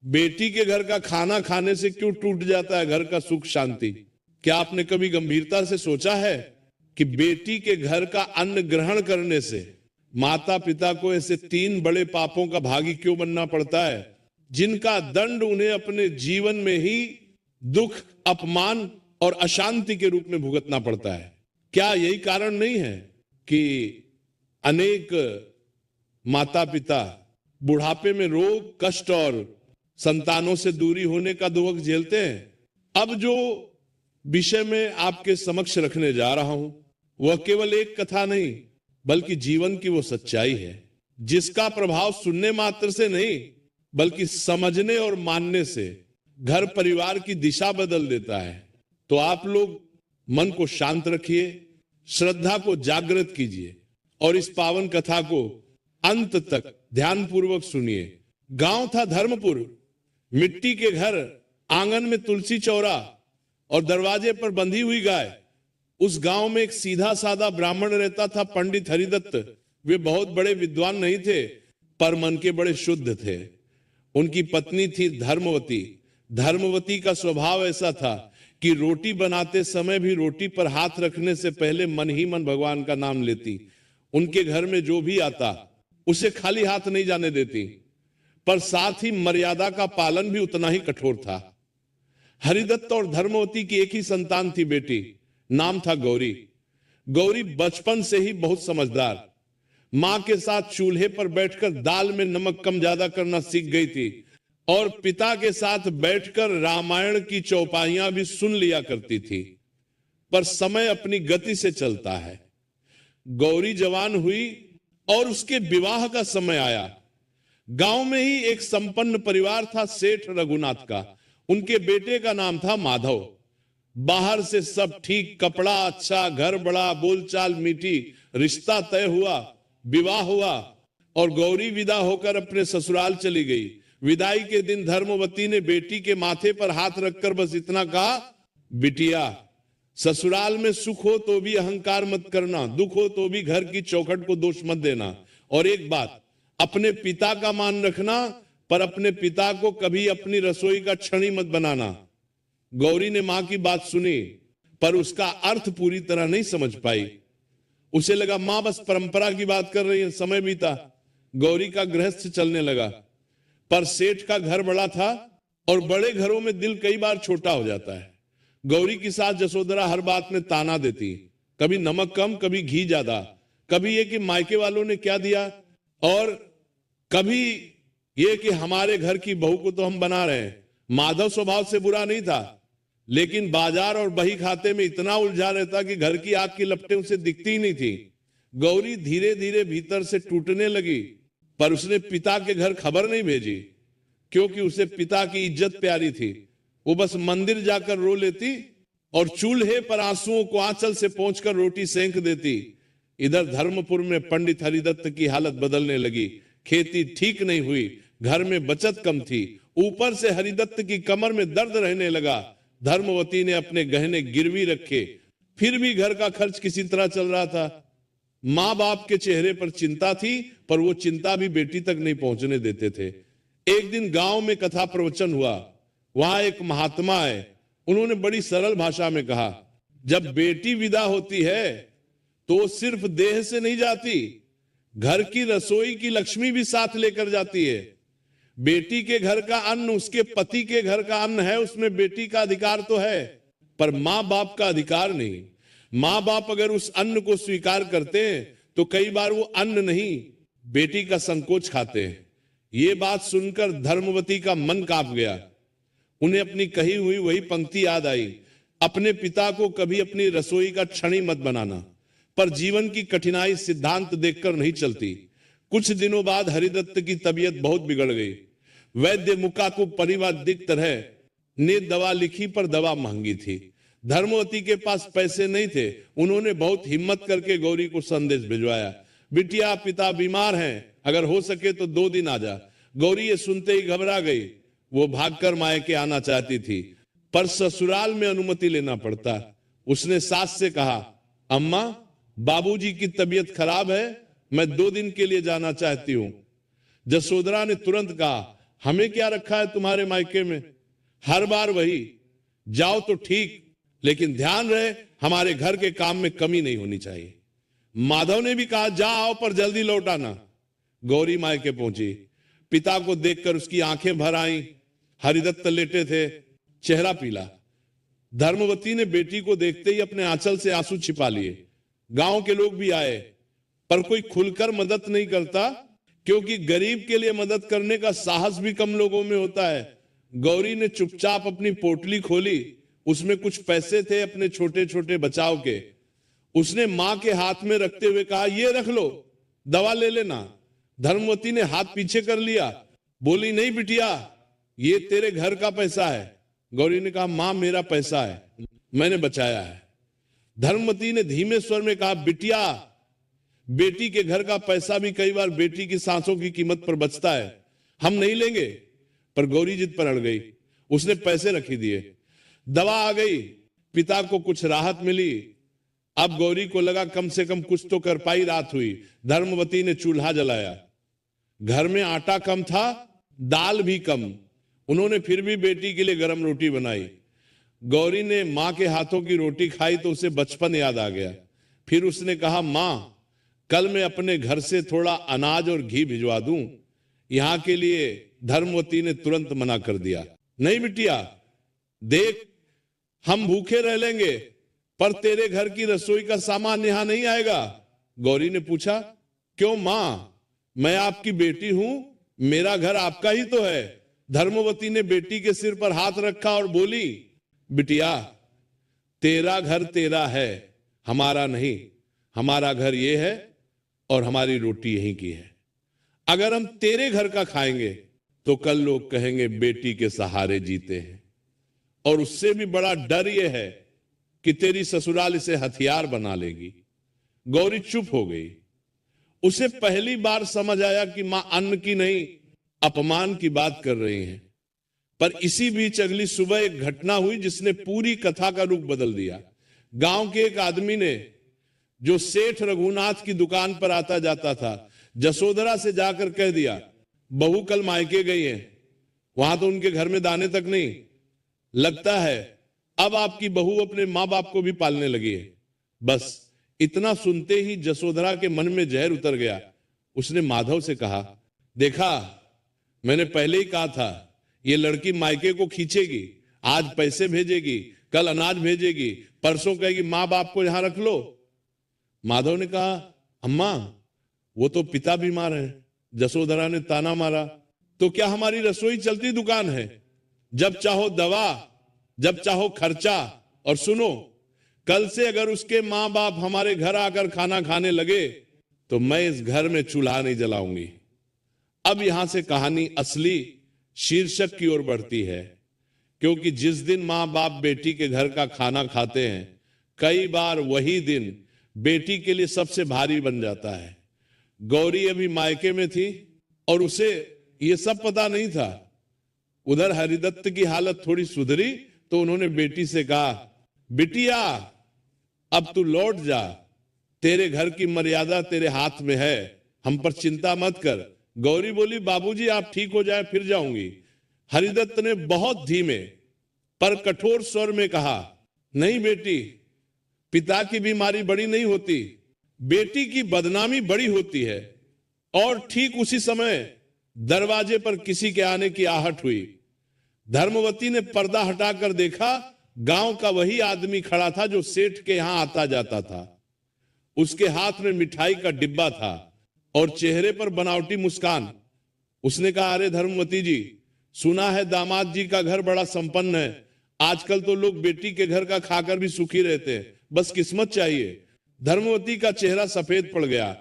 बेटी के घर का खाना खाने से क्यों टूट जाता है घर का सुख शांति? क्या आपने कभी गंभीरता से सोचा है कि बेटी के घर का अन्न ग्रहण करने से माता पिता को ऐसे 3 बड़े पापों का भागी क्यों बनना पड़ता है, जिनका दंड उन्हें अपने जीवन में ही दुख, अपमान और अशांति के रूप में भुगतना पड़ता है? क्या यही कारण नहीं है कि अनेक माता पिता बुढ़ापे में रोग, कष्ट और संतानों से दूरी होने का दुख झेलते हैं? अब जो विषय में आपके समक्ष रखने जा रहा हूं वह केवल एक कथा नहीं बल्कि जीवन की वो सच्चाई है जिसका प्रभाव सुनने मात्र से नहीं बल्कि समझने और मानने से घर परिवार की दिशा बदल देता है। तो आप लोग मन को शांत रखिए, श्रद्धा को जागृत कीजिए और इस पावन कथा को अंत तक ध्यानपूर्वक सुनिए। गांव था धर्मपुर, मिट्टी के घर, आंगन में तुलसी चौरा और दरवाजे पर बंधी हुई गाय। उस गांव में एक सीधा साधा ब्राह्मण रहता था, पंडित हरिदत्त। वे बहुत बड़े विद्वान नहीं थे पर मन के बड़े शुद्ध थे। उनकी पत्नी थी धर्मवती। धर्मवती का स्वभाव ऐसा था कि रोटी बनाते समय भी रोटी पर हाथ रखने से पहले मन ही मन भगवान का नाम लेती। उनके घर में जो भी आता उसे खाली हाथ नहीं जाने देती, पर साथ ही मर्यादा का पालन भी उतना ही कठोर था। हरिदत्त और धर्मवती की एक ही संतान थी, बेटी। नाम था गौरी। गौरी बचपन से ही बहुत समझदार, मां के साथ चूल्हे पर बैठकर दाल में नमक कम ज्यादा करना सीख गई थी और पिता के साथ बैठकर रामायण की चौपाइयां भी सुन लिया करती थी। पर समय अपनी गति से चलता है। गौरी जवान हुई और उसके विवाह का समय आया। गांव में ही एक संपन्न परिवार था, सेठ रघुनाथ का। उनके बेटे का नाम था माधव। बाहर से सब ठीक, कपड़ा अच्छा, घर बड़ा, बोलचाल मीठी, रिश्ता तय हुआ, विवाह हुआ और गौरी विदा होकर अपने ससुराल चली गई। विदाई के दिन धर्मवती ने बेटी के माथे पर हाथ रखकर बस इतना कहा, बिटिया, ससुराल में सुख हो तो भी अहंकार मत करना, दुख हो तो भी घर की चौखट को दोष मत देना। और एक बात, अपने पिता का मान रखना पर अपने पिता को कभी अपनी रसोई का छड़ी मत बनाना। गौरी ने मां की बात सुनी पर उसका अर्थ पूरी तरह नहीं समझ पाई। उसे लगा मां बस परंपरा की बात कर रही है। समय बीता, गौरी का गृहस्थ चलने लगा। पर सेठ का घर बड़ा था और बड़े घरों में दिल कई बार छोटा हो जाता है। गौरी की सास जसोदरा हर बात में ताना देती, कभी नमक कम, कभी घी ज्यादा, कभी ये कि मायके वालों ने क्या दिया और कभी ये कि हमारे घर की बहू को तो हम बना रहे हैं। माधव स्वभाव से बुरा नहीं था लेकिन बाजार और बही खाते में इतना उलझा रहता कि घर की आग की लपटें उसे दिखती ही नहीं थी। गौरी धीरे धीरे भीतर से टूटने लगी पर उसने पिता के घर खबर नहीं भेजी क्योंकि उसे पिता की इज्जत प्यारी थी। वो बस मंदिर जाकर रो लेती और चूल्हे पर आंसुओं को आंचल से पोंछकर रोटी सेंक देती। इधर धर्मपुर में पंडित हरिदत्त की हालत बदलने लगी। खेती ठीक नहीं हुई, घर में बचत कम थी, ऊपर से हरिदत्त की कमर में दर्द रहने लगा। धर्मवती ने अपने गहने गिरवी रखे, फिर भी घर का खर्च किसी तरह चल रहा था। मां बाप के चेहरे पर चिंता थी पर वो चिंता भी बेटी तक नहीं पहुंचने देते थे। एक दिन गांव में कथा प्रवचन हुआ। वहां एक महात्मा है, उन्होंने बड़ी सरल भाषा में कहा, जब बेटी विदा होती है तो वो सिर्फ देह से नहीं जाती, घर की रसोई की लक्ष्मी भी साथ लेकर जाती है। बेटी के घर का अन्न उसके पति के घर का अन्न है, उसमें बेटी का अधिकार तो है पर मां बाप का अधिकार नहीं। मां बाप अगर उस अन्न को स्वीकार करते हैं तो कई बार वो अन्न नहीं, बेटी का संकोच खाते हैं। ये बात सुनकर धर्मवती का मन कांप गया। उन्हें अपनी कही हुई वही पंक्ति याद आई, अपने पिता को कभी अपनी रसोई का छड़ी मत बनाना। पर जीवन की कठिनाई सिद्धांत देखकर नहीं चलती। कुछ दिनों बाद हरिदत्त की तबीयत बहुत बिगड़ गई। वैद्य मुकाकु परिवादिक तरह ने दवा लिखी पर दवा महंगी थी। धर्मवती के पास पैसे नहीं थे। उन्होंने बहुत हिम्मत करके गौरी को संदेश भिजवाया, बिटिया पिता बीमार हैं, अगर हो सके तो 2 दिन आ जा। गौरी ये सुनते ही घबरा गई। वो भागकर मायके आना चाहती थी पर ससुराल में अनुमति लेना पड़ता। उसने सास से कहा, अम्मा बाबूजी की तबीयत खराब है, मैं 2 दिन के लिए जाना चाहती हूं। जसोदरा ने तुरंत कहा, हमें क्या रखा है तुम्हारे मायके में, हर बार वही, जाओ तो ठीक, लेकिन ध्यान रहे हमारे घर के काम में कमी नहीं होनी चाहिए। माधव ने भी कहा जा आओ पर जल्दी लौट आना। गौरी मायके पहुंची, पिता को देखकर उसकी आंखें भर आईं। हरिदत्त लेटे थे, चेहरा पीला। धर्मवती ने बेटी को देखते ही अपने आंचल से आंसू छिपा लिए। गांव के लोग भी आए, पर कोई खुलकर मदद नहीं करता, क्योंकि गरीब के लिए मदद करने का साहस भी कम लोगों में होता है। गौरी ने चुपचाप अपनी पोटली खोली, उसमें कुछ पैसे थे अपने छोटे छोटे बचाव के। उसने मां के हाथ में रखते हुए कहा ये रख लो, दवा ले लेना। धर्मवती ने हाथ पीछे कर लिया, बोली नहीं बिटिया, ये तेरे घर का पैसा है। गौरी ने कहा मां मेरा पैसा है, मैंने बचाया है। धर्मवती ने धीमे स्वर में कहा बिटिया, बेटी के घर का पैसा भी कई बार बेटी की सांसों की कीमत पर बचता है, हम नहीं लेंगे। पर गौरी जिद पर अड़ गई, उसने पैसे रखी दिए। दवा आ गई, पिता को कुछ राहत मिली। अब गौरी को लगा कम से कम कुछ तो कर पाई रात हुई। धर्मवती ने चूल्हा जलाया। घर में आटा कम था, दाल भी कम। उन्होंने फिर भी बेटी के लिए गर्म रोटी बनाई। गौरी ने मां के हाथों की रोटी खाई तो उसे बचपन याद आ गया। फिर उसने कहा मां, कल मैं अपने घर से थोड़ा अनाज और घी भिजवा दूं। यहां के लिए धर्मवती ने तुरंत मना कर दिया। नहीं बिटिया, देख हम भूखे रह लेंगे, पर तेरे घर की रसोई का सामान यहां नहीं आएगा। गौरी ने पूछा क्यों मां, मैं आपकी बेटी हूं, मेरा घर आपका ही तो है। धर्मवती ने बेटी के सिर पर हाथ रखा और बोली बिटिया, तेरा घर तेरा है, हमारा नहीं। हमारा घर ये है और हमारी रोटी यहीं की है। अगर हम तेरे घर का खाएंगे तो कल लोग कहेंगे बेटी के सहारे जीते हैं। और उससे भी बड़ा डर यह है कि तेरी ससुराल इसे हथियार बना लेगी। गौरी चुप हो गई। उसे पहली बार समझ आया कि मां अन्न की नहीं, अपमान की बात कर रही हैं। पर इसी बीच अगली सुबह एक घटना हुई जिसने पूरी कथा का रुख बदल दिया। गांव के एक आदमी ने, जो सेठ रघुनाथ की दुकान पर आता जाता था, जसोधरा से जाकर कह दिया बहू कल मायके गई है, वहां तो उनके घर में दाने तक नहीं। लगता है अब आपकी बहू अपने मां बाप को भी पालने लगी है। बस इतना सुनते ही जसोधरा के मन में जहर उतर गया। उसने माधव से कहा देखा, मैंने पहले ही कहा था ये लड़की मायके को खींचेगी। आज पैसे भेजेगी, कल अनाज भेजेगी, परसों कहेगी मां बाप को यहां रख लो। माधव ने कहा अम्मा वो तो पिता बीमार है। जसोधरा ने ताना मारा तो क्या हमारी रसोई चलती दुकान है? जब चाहो दवा, जब चाहो खर्चा। और सुनो, कल से अगर उसके मां बाप हमारे घर आकर खाना खाने लगे तो मैं इस घर में चूल्हा नहीं जलाऊंगी। अब यहां से कहानी असली शीर्षक की ओर बढ़ती है, क्योंकि जिस दिन मां बाप बेटी के घर का खाना खाते हैं, कई बार वही दिन बेटी के लिए सबसे भारी बन जाता है। गौरी अभी मायके में थी और उसे यह सब पता नहीं था। उधर हरिदत्त की हालत थोड़ी सुधरी तो उन्होंने बेटी से कहा बिटिया अब तू लौट जा, तेरे घर की मर्यादा तेरे हाथ में है, हम पर चिंता मत कर। गौरी बोली बाबूजी आप ठीक हो जाए फिर जाऊंगी। हरिदत्त ने बहुत धीमे पर कठोर स्वर में कहा नहीं बेटी, पिता की बीमारी बड़ी नहीं होती, बेटी की बदनामी बड़ी होती है। और ठीक उसी समय दरवाजे पर किसी के आने की आहट हुई। धर्मवती ने पर्दा हटाकर देखा, गांव का वही आदमी खड़ा था जो सेठ के यहां आता जाता था। उसके हाथ में मिठाई का डिब्बा था और चेहरे पर बनावटी मुस्कान। उसने कहा अरे धर्मवती जी, सुना है दामाद जी का घर बड़ा संपन्न है। आजकल तो लोग बेटी के घर का खाकर भी सुखी रहते हैं, बस किस्मत चाहिए। धर्मवती का चेहरा सफेद पड़ गया।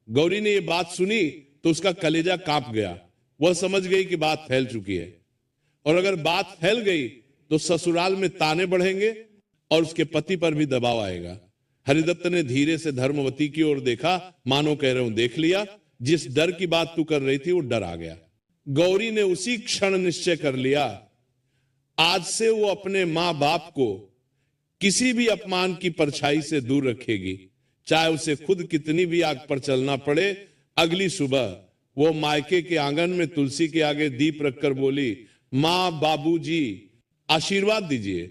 गौरी ने यह बात सुनी तो उसका कलेजा कांप गया। वह समझ गई कि बात फैल चुकी है, और अगर बात फैल गई तो ससुराल में ताने बढ़ेंगे और उसके पति पर भी दबाव आएगा। हरिदत्त ने धीरे से धर्मवती की ओर देखा, मानो कह रहे हूं देख लिया, जिस डर की बात तू कर रही थी वो डर आ गया। गौरी ने उसी क्षण निश्चय कर लिया, आज से वो अपने मां बाप को किसी भी अपमान की परछाई से दूर रखेगी, चाहे उसे खुद कितनी भी आग पर चलना पड़े। अगली सुबह वो मायके के आंगन में तुलसी के आगे दीप रखकर बोली, मां बाबूजी आशीर्वाद दीजिए,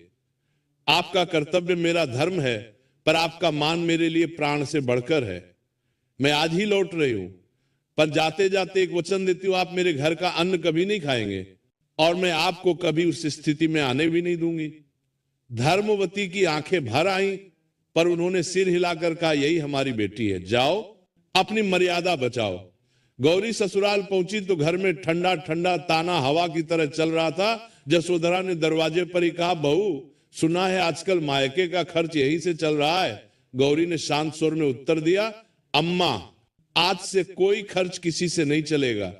आपका कर्तव्य मेरा धर्म है, पर आपका मान मेरे लिए प्राण से बढ़कर है। मैं आज ही लौट रही हूं, पर जाते जाते एक वचन देती हूं, आप मेरे घर का अन्न कभी नहीं खाएंगे और मैं आपको कभी उस स्थिति में आने भी नहीं दूंगी। धर्मवती की आंखें भर आई, पर उन्होंने सिर हिलाकर कहा, यही हमारी बेटी है, जाओ अपनी मर्यादा बचाओ। गौरी ससुराल पहुंची तो घर में ठंडा ठंडा ताना हवा की तरह चल रहा था। जसोधरा ने दरवाजे पर ही कहा, बहू सुना है आजकल मायके का खर्च यहीं से चल रहा है। गौरी ने शांत स्वर में उत्तर दिया, अम्मा आज से कोई खर्च किसी से नहीं चलेगा,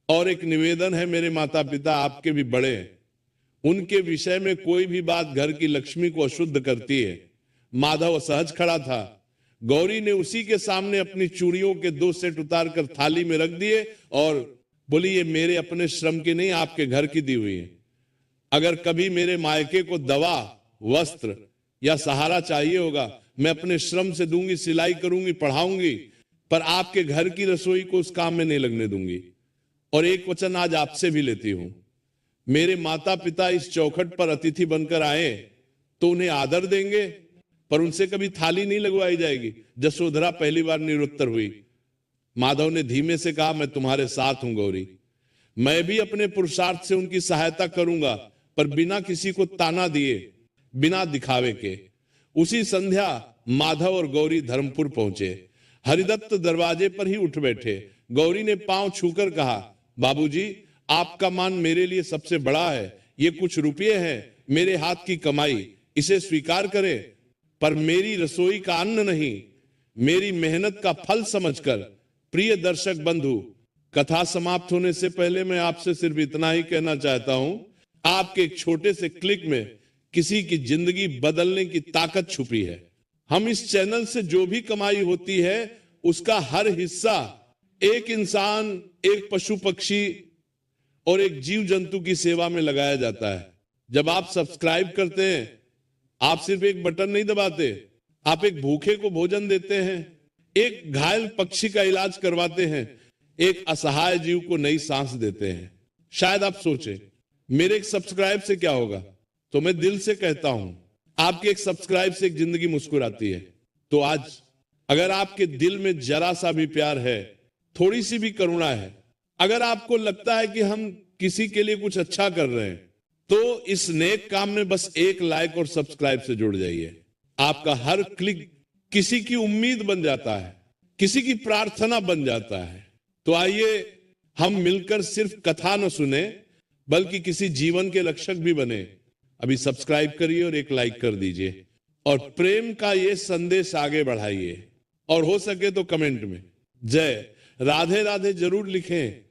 और एक निवेदन है, मेरे माता पिता आपके भी बड़े हैं, उनके विषय में कोई भी बात घर की लक्ष्मी को अशुद्ध करती है। माधव असहज खड़ा था। गौरी ने उसी के सामने अपनी चूड़ियों के 2 सेट उतारकर थाली में रख दिए और बोली, ये मेरे अपने श्रम की नहीं, आपके घर की दी हुई है। अगर कभी मेरे मायके को दवा, वस्त्र या सहारा चाहिए होगा, मैं अपने श्रम से दूंगी, सिलाई करूंगी, पढ़ाऊंगी, पर आपके घर की रसोई को उस काम में नहीं लगने दूंगी। और एक वचन आज आपसे भी लेती हूं, मेरे माता पिता इस चौखट पर अतिथि बनकर आए तो उन्हें आदर देंगे, पर उनसे कभी थाली नहीं लगवाई जाएगी। जसोधरा पहली बार निरुत्तर हुई। माधव ने धीमे से कहा, मैं तुम्हारे साथ हूं गौरी, मैं भी अपने पुरुषार्थ से उनकी सहायता करूंगा, पर बिना किसी को ताना दिए, बिना दिखावे के। उसी संध्या माधव और गौरी धर्मपुर पहुंचे। हरिदत्त दरवाजे पर ही उठ बैठे। गौरी ने पांव छूकर कहा, बाबूजी आपका मान मेरे लिए सबसे बड़ा है, ये कुछ रुपये हैं मेरे हाथ की कमाई, इसे स्वीकार करें, पर मेरी रसोई का अन्न नहीं, मेरी मेहनत का फल समझकर। प्रिय दर्शक बंधु, कथा समाप्त होने से पहले मैं आपसे सिर्फ इतना ही कहना चाहता हूं, आपके एक छोटे से क्लिक में किसी की जिंदगी बदलने की ताकत छुपी है। हम इस चैनल से जो भी कमाई होती है उसका हर हिस्सा एक इंसान, एक पशु पक्षी और एक जीव जंतु की सेवा में लगाया जाता है। जब आप सब्सक्राइब करते हैं, आप सिर्फ एक बटन नहीं दबाते, आप एक भूखे को भोजन देते हैं, एक घायल पक्षी का इलाज करवाते हैं, एक असहाय जीव को नई सांस देते हैं। शायद आप सोचें, मेरे एक सब्सक्राइब से क्या होगा? तो मैं दिल से कहता हूं, आपके एक सब्सक्राइब से एक जिंदगी मुस्कुराती है। तो आज अगर आपके दिल में जरा सा भी प्यार है, थोड़ी सी भी करुणा है, अगर आपको लगता है कि हम किसी के लिए कुछ अच्छा कर रहे हैं, तो इस नेक काम में बस एक लाइक और सब्सक्राइब से जुड़ जाइए। आपका हर क्लिक किसी की उम्मीद बन जाता है, किसी की प्रार्थना बन जाता है। तो आइए हम मिलकर सिर्फ कथा न सुने, बल्कि किसी जीवन के रक्षक भी बने। अभी सब्सक्राइब करिए और एक लाइक कर दीजिए और प्रेम का ये संदेश आगे बढ़ाइए, और हो सके तो कमेंट में जय राधे राधे जरूर लिखें।